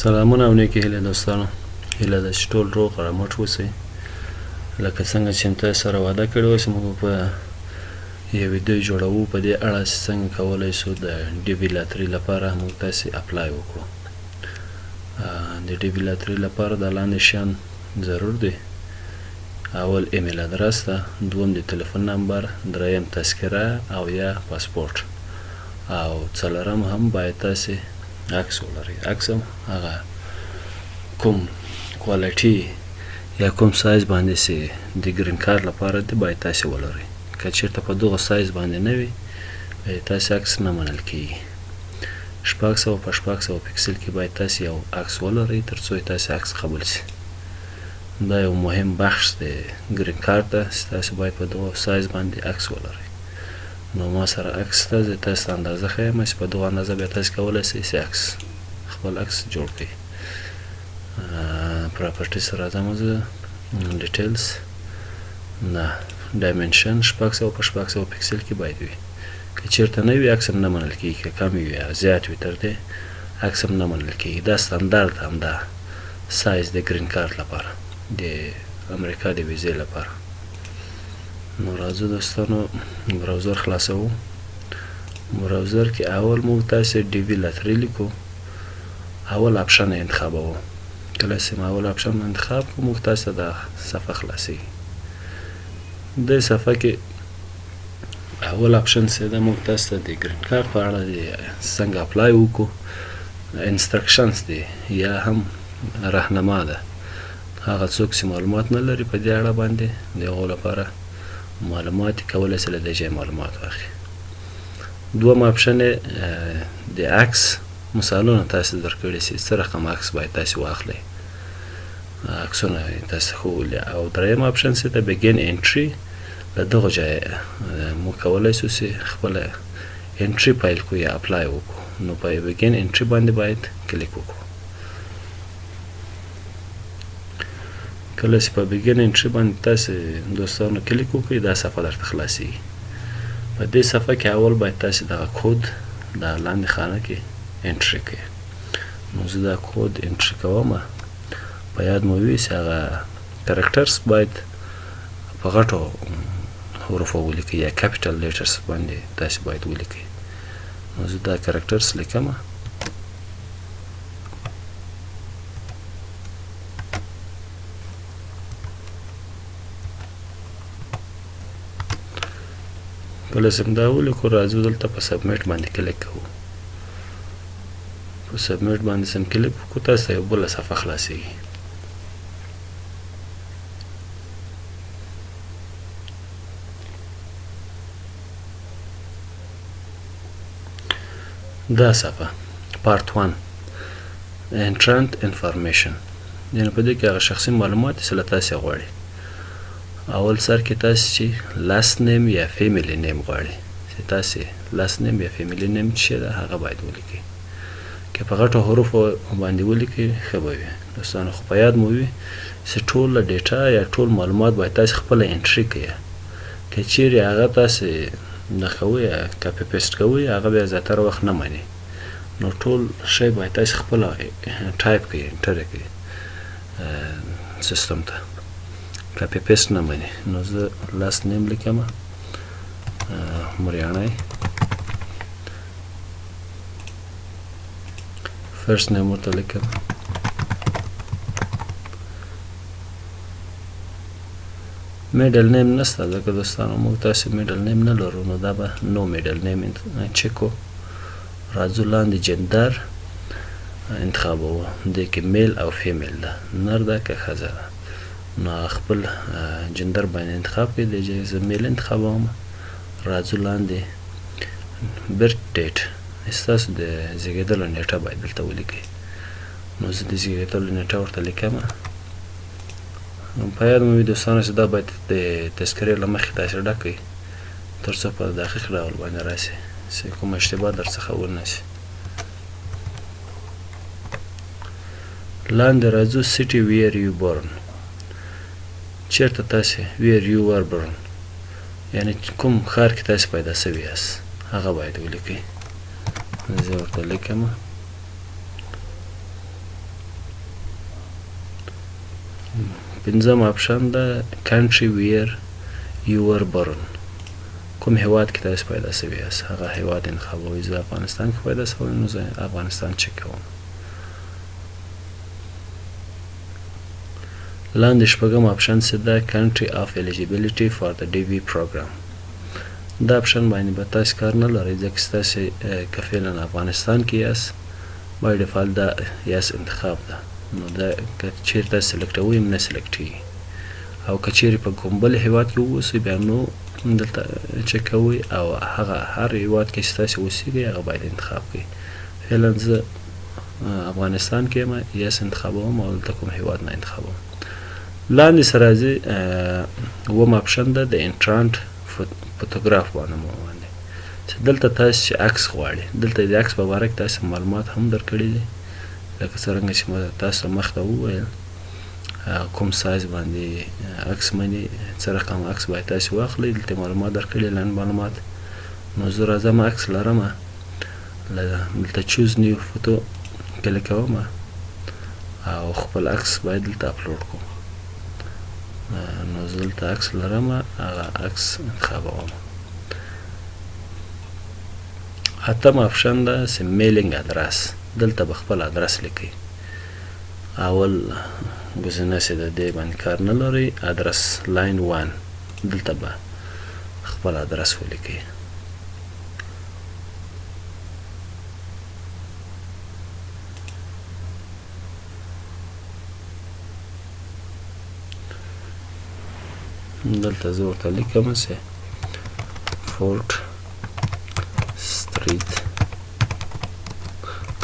سلامونه او نیکې هیلې دوستانو، هیله ده چې ټول روغ رمټ اوسئ. لکه څنګه چې تاسو سره وعده کړې وه چې موږ په یو ویډیو جوړوو په دې اړه چې څنګه کولی شو د ډي وي لاترۍ لپاره موږ تاسې اپلای وکړو. د ډي وي لاترۍ لپاره د لاندې شیان ضرور دی. اول ایمیل ادرس ده، دوم د تلیفون نمبر، دریم تذکره او یا پاسپورت، او څلورم هم باید تاسې عکس ولرئ. عکس هم هغه کوم کوالټي یا کوم سایز باندې چې د ګرین کارت لپاره دی باید تاسې ولرئ. که چېرته په دغه سایز باندې نه وي تاسې عکس نه منل کېږي. 600 په 600 پکسل کې باید تاسې یو عکس ولرئ تر څو تاسې عکس قبول شي. دا یو مهم بخش دی ګرین کارت ده چې تاسې باید په دغه سایز باندې عکس ولرئ. نو ما سره عکس ته زه تاسو ته اندازه ښیم چې په دغه اندازه بیا تاسو کولی شئ چې عکس خپل عکس جوړ کړئ. پراپرټیز ته راځم زه، ډیټیلز نه، ډایمنشن 600 په 600 پکسل کې باید وي. که چېرته نه وي عکس هم نه منل کېږي، که کم وي یا زیات وي تر دې عکس هم نه منل کېږي. دا ستاندرد همدا سایز د ګرین کارت لپاره د امریکا د ویزې لپاره. نو راځو دوستانو براوزر خلاصوو. براوزر کې اول موږ تاسې ډي وي لاترۍ لیکو، اول اپشن یې انتخابوو. کله چې ما اول اپشن انتخاب کړو موږ تاسې ته دا صفحه خلاصېږي. دې صفحه کې اول اپشن چې ده موږ تاسې ته د ګرین کارت په اړه څنګه اپلای وکړو انسټرکشنز دی یا هم راهنما ده. هغه څوک چې معلومات نه لري په دې اړه باندې د هغو لپاره معلومات کولی شي له دې ځای معلومات واخلي. دوم اپشن د عکس مثالونه تاسې درکړي چې څه رقم عکس باید تاسې واخلئ، عکسونه تاسې ښوولي. او دریم اپشن چې د بګین انټري، له دغه ځایه موږ کولی شو چې خپله انټري پیل کړو یا اپلای وکړو. نو په بګین انټري باندې باید کلیک وکړو. کله چې په بګین انټري باندې تاسې دوستانو کلیک وکړئ دا صفحه درته خلاصېږي. په دې صفحه کې اول باید تاسې دغه کود دا لاندې خانه کې انټري کړئ. نو زه دا کود انټري کوم. په یاد مو وي چې هغه کرکټرز باید په غټو حروفو ولیکئ یا کیپیټل لیټرز باندې تاسې باید ولیکئ. نو زه دا کرکټرز لیکم. کله چې دا ولیکو راځو دلته په سبمیټ باندې کلیک کوو. په سبمیټ باندې سم کلیک وکړو تاسو ته یو بله صفحه خلاصېږي. دا صفحه پارت 1 انټرنت انفارمیشن، یعنې په دې کې هغه شخصي معلومات چې له تاسې غواړي. اول سر کې تاسې چې لاست نیم یا فیملی نیم غواړي، چې تاسې لاست نیم یا فیملی نیم چې ده هغه باید ولیکئ. که په غټو حروفو باندې ولیکئ ښه به وي دوستانو. خو په یاد مو وي چې ټوله ډیټا یا ټول معلومات باید تاسې خپله انټري کړئ. که چیرې هغه تاسې نه کوئ یا کاپي پیسټ کوئ هغه بیا زیاتره وخت نه مني. نو ټول شی باید تاسې خپله ټایپ کړئ، انټر یې کړئ سیسټم ته. کاپي پیسټ نه مني. نو زه لاست نیم لیکم مریاڼی، فرست نیم ورته لیکم، میډل نیم نشته ځکه دوستانو موږ تاسې میډل نیم نه لرو. نو دا به نو میډل نیم چک کړو. راځو لاندې جندر انتخابوو. دې کې میل او فیمیل ده، نر ده که ښځه ده. نو خپل جندر باندې انتخاب کړئ. دې ځای زه میل انتخابوم. راځو لاندې برت ډیټ، ستاسو د زیږېدلو نیټه باید دلته ولیکئ. نو زه د زیږېدلو نیټه ورته لیکم. په یاد مو وي دوستانو چې دا باید د تذکرې له مخکې تاسې ډک کړئ تر څو په دقیق ډول باندې راشي چې کومه اشتباه در څخه ونه شي. لاندې راځو سیټي ویر یو بورن، چېرته تاسې ویر یو ور بورن یعنې کوم ښار کې تاسې پیدا شوي یاست هغه باید ولیکئ. زه ورته لیکم پنځم اپشن ده country where you were born. کوم هیواد کې تاسو پیدا شوي یاست هغه هیواد انتخابوئ. زه افغانستان کې پیدا شوی نو زه افغانستان چک کوم. لاندې شپږم اپشن څه ده country of eligibility for the DV program. دا اپشن باندې به تاسو کار نه لرئ ځکه چې تاسو که فعلا افغانستان کې یاست بای ډیفالت دا یاس انتخاب ده نو دا که چیرې تاسو سلیکټوئ هم نه سلیکټېږي او که چیرې په کوم بل هیواد کې واوسئ بیا نو دلته چک کوئ او هغه هر هیواد کې چې تاسو اوسیږئ هغه باید انتخاب کړئ. فعلا زه افغانستان کې یم یاس انتخابوم او دلته کوم هیواد نه انتخابوم. لاندې سره راځي اووم اپشن ده د انټرانټ فوټوګراف باندې مو باندې چې دلته تاسو چې عکس غواړئ دلته د عکس په باره کې تاسو معلومات هم درکړي دي لکه څرنګه چې ما تاسو مخته وویل کوم سایز باندې عکس مني څه رقم عکس باید تاسو واخلئ دلته معلومات درکړي لنډ معلومات. نو زه راځم عکس لرم دلته چوز نیو فوټو کلیک کوم او خپل عکس باید دلته اپلوډ کوم. نو زه دلته عکس لرم هغه عکس انتخابوم. اتم اپشن ده چې میلینګ ادرس دلته به خپل ادرس لیکئ. اول ګزینه چې د دې باندې کار نه لرئ ادرس لاین 1 دلته به خپل ادرس ولیکئ. دلته زه ورته لیکم چې فورت ستریټ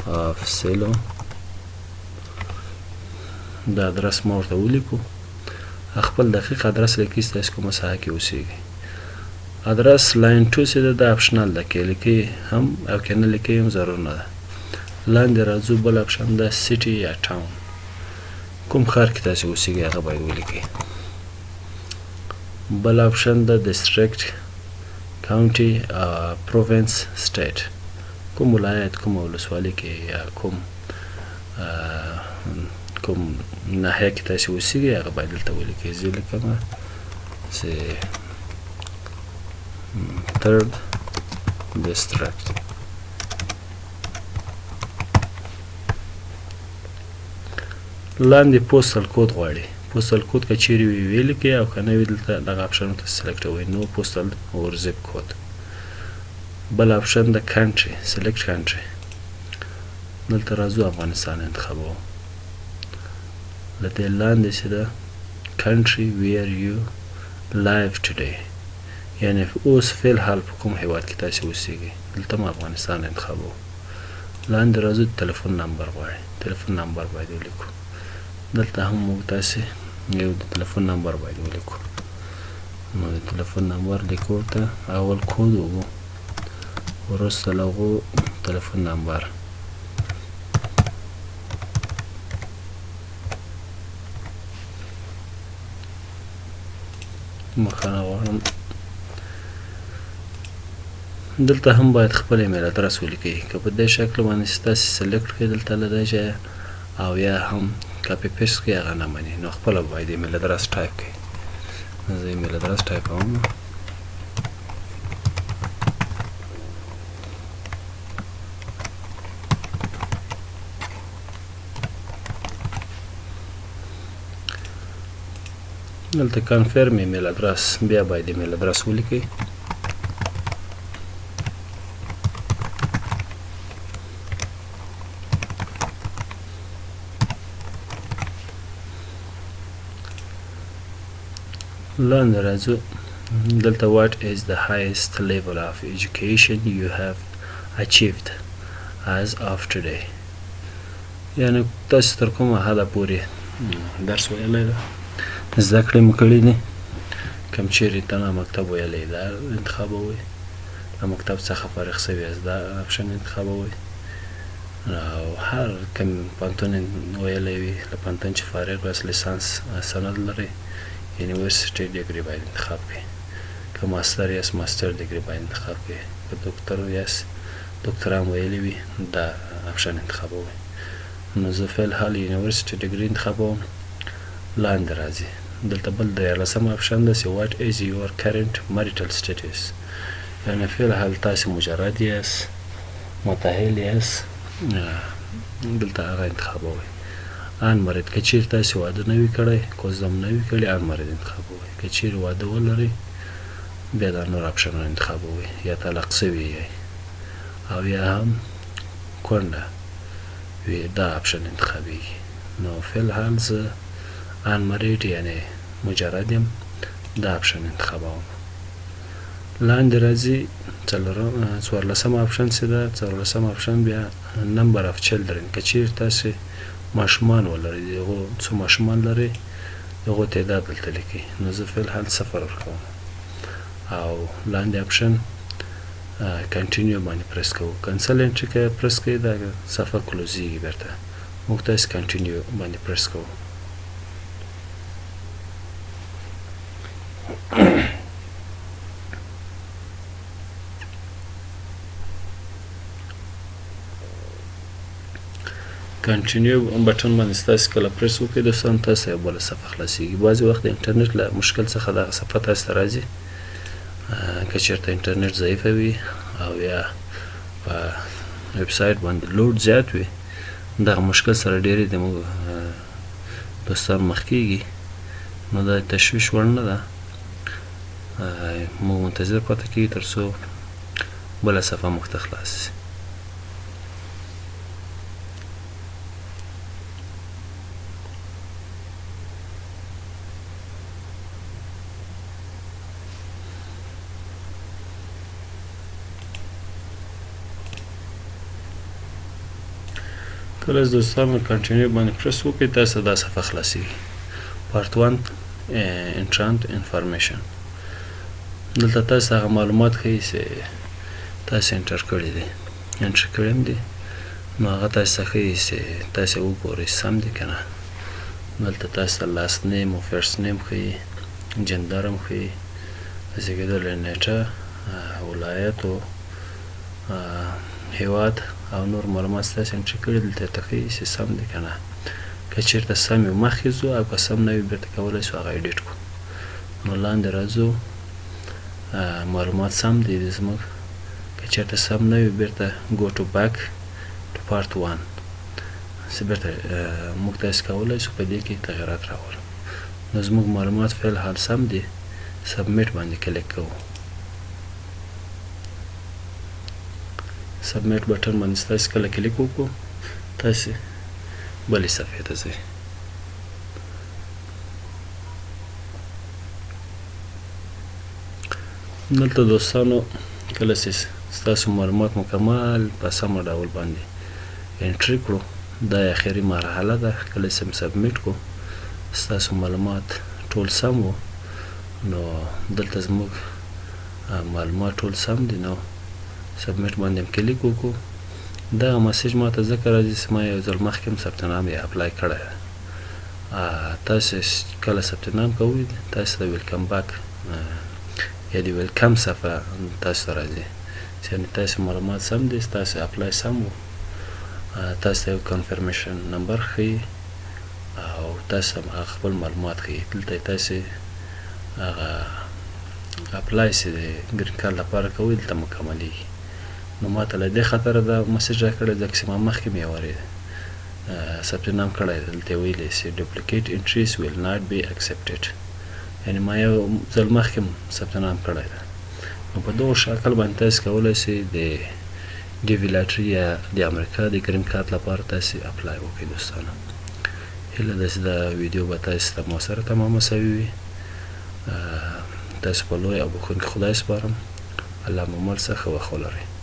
اف سیلو دا ادرس ما ورته ولیکو. خپل دقیق ادرس لیکئ چې تاسو کومه ساحه کې اوسیږئ. ادرس لاین 2 چې ده دا اپشنل ده که لیکئ هم او که نه لیکئ هم ضرور نه ده. لاندې راځو بل اپشن ده سیټي یا ټاون کوم ښار کې تاسو اوسیږئ هغه باید ولیکئ. بل اپشن ده ډسټریکټ کاونټي پروvince سټیټ کوم ولایت کوم ولسوالۍ کې یا کوم ناحیه کې تاسو اوسیږئ هغه باید دلته ولیکئ. زه لیکم چې third district. لاندې پوسټل کود غواړي پوسټل کود که چیرې وي ویې لیکئ او که نه وي دلته دغه اپشن ته سلیکټوئ نو پوسټل اور زیپ کود. بل اپشن د کنټري سلیکټ کنټري دلته راځو افغانستان انتخابوم. له دې لاندې چې ده country where you live today یعنې اوس فعل حال په کوم هیواد کې تاسو اوسیږئ دلته ما افغانستان انتخابوم. لاندې راځو تلیفون نمبر غواړي تلیفون نمبر باید ولیکو. دلته هم موږ تاسې یو د تلیفون نمبر باید ولیکو. نو د تلیفون نمبر لیکو ورته اول کود وګو وروسته له هغو تلیفون نمبر مخانه غواړم. دلته هم باید خپل ایمیل ادرس ولیکئ که په دې شکل باندې چې تاسې سلیکټ کړئ دلته له دې ځایه او یا هم کاپي پیسټ کړئ هغه نه مني نو خپله باید ایمیل ادرس ټایپ کړئ. زه ایمیل ادرس ټایپ کوم. دلته کنفرم ایمیل ادرس بیا باید ایمیل ادرس ولیکئ. لاندې راځو دلته what is the highest level of education you have achieved as of today یعنی تاسو تر کومه حده پورې درس ویلی ده زده کړې مو کړي دي کوم چیرې تنه مکتب ویلی دا انتخابوئ له مکتب څخه فارغ سوي یاست دا اپشن انتخابوئ او هر کوم پوهنتون ویلی وي له پوهنتون چې فارغ یاست لیسانس سند لرئ یونیورسټي ډیګري باید انتخاب کړئ. که ماستر یاست ماستر ډیګري باید انتخاب کړئ. که دکتر یاست دکترا هم ویلي وي دا اپشن انتخابوئ. نو زه فعل حال یونیورسټي ډیګري انتخابوم لاندې راځي. دلته بل 13 اپشن ده چې what is your current marital status، یعنې فعل حال تاسې مجرد یاست، متأهل یاست، دلته هغه انتخابوئ. ان مرید که چیرې تاسې واده نه وي کړی، کوزدم نه وي کړي، ان مرید انتخابوئ. که چیرې واده ولرئ بیا دا نور اپشنونه انتخابوئ، یا طلاق سوي یئ او یا هم کونډه وي، دا اپشن انتخابیږي. نو فی الحال زه unmarried یعنی مجرد یم، دا اپشن انتخابوم. لاندې راځي 14 اپشن چې ده. 14 اپشن بیا number of children، که چیرې تاسې ماشومان ولرئ، د هغو څو ماشومان لرئ د هغو تعداد دلته لیکئ. نو زه فی الحال 0 ورکوم. او لاندې اپشن کنټینیو باندې پرس کوو. کنسل انټري که پرس کوئ دا صفحه کلوزیږي بیرته، موږ تاسې کنټینیو باندې پرس کوو. کنټینیو بټن باندې ستاسې کله پرس وکړئ دوستان، تاسې یو بله صفحه خلاصیږي. بعضې وخت د انټرنیټ له مشکل څخه دغه صفحه تاسې ته راځي. که چېرته انټرنیټ ضعیفه وي او یا په ویب سایټ باندې لوډ زیات وي، دغه مشکل سره ډېرې د موږ دوستان مخ کېږي. نو دا تشویش وړ نه ده، موږ منتظر پاتې کېږي تر څو بله صفحه موږ ته خلاصه شي. کله چې دوستانو کنټینیو باندې پرس وکړئ تاسې دا صفحه خلاصیږي. پارت 1 انټرانت انفارمیشن، دلته تاسې هغه معلومات ښیي چې تاسې انټر کړي دي، انټر کړي هم دي. نو هغه تاسې ته ښیي چې تاسې وګورئ سم دي که نه. دلته تاسې ته لاست نیم او فرست نیم ښیي، جندر هم ښیي، زیږېدلې نیټه، ولایت او هیواد او نور معلومات تاسې انټري کړي دلته ته ښیي چې سم دي که نه. که چېرته سم وي مخکې ځو او که سم نه وي بېرته کولی شو هغه ایډیټ کړو. نو لاندې راځو، معلومات سم دي زموږ. که چېرته سم نه وي بېرته go to back to part 1 چې بېرته موږ تاسې کولی شو په دې کې تغیرات راولو. نو زموږ معلومات فی الحال سم دي، سبمیټ باندې کلیک کوو. سبمیټ بټن باندې ستاسې کله کلیک وکړو تاسې بلې صفحې ته ځئ. دلته دوستانو کله چې ستاسو معلومات مکمل په سمه ډول باندې انټري کړو، دا اخري مرحله ده. کله چې سبمیټ کړو ستاسو معلومات ټول سم وو، نو دلته زموږ معلومات ټول سم دي. نو سبمیټ باندې هم کلیک وکړو. دغه مسیج ما ته ځکه راځي چې ما یو ځل مخکې هم ثبت نام یې اپلای کړی دی. تاسې کله ثبت نام کوئ تاسې ته ویلکم بک یا د ویلکم صفحه تاسو ته راځي، یعنې تاسې معلومات سم دي، ستاسې اپلای سم و، تاسو ته یو کنفرمیشن نمبر ښیي او تاسو هم هغه خپل معلومات ښیي. دلته تاسې هغه اپلای چې د ګرین کارت لپاره کوئ دلته مکملیږي. نو ما ته له دې خاطره دا مسیج راکړی ځکه چې ما مخکې مې یو ثبت نام کړی دی. دلته یې ویلي چې duplicate entries will not be accepted، یعنې ما یو ځل مخکې ثبت نام کړی دی. نو په دغه شکل باندې تاسې کولی شئ د ډي وي لاټري یا د امریکا د ګرین کارت لپاره تاسې اپلای وکړئ. دوستانو هیله ده چې دا ویډیو به تاسې ته مؤثره تمامه شوې وي. تاسو په لوی او بخښونکي خدای سپارم. الله مو مل څه ښه وخت ولرئ.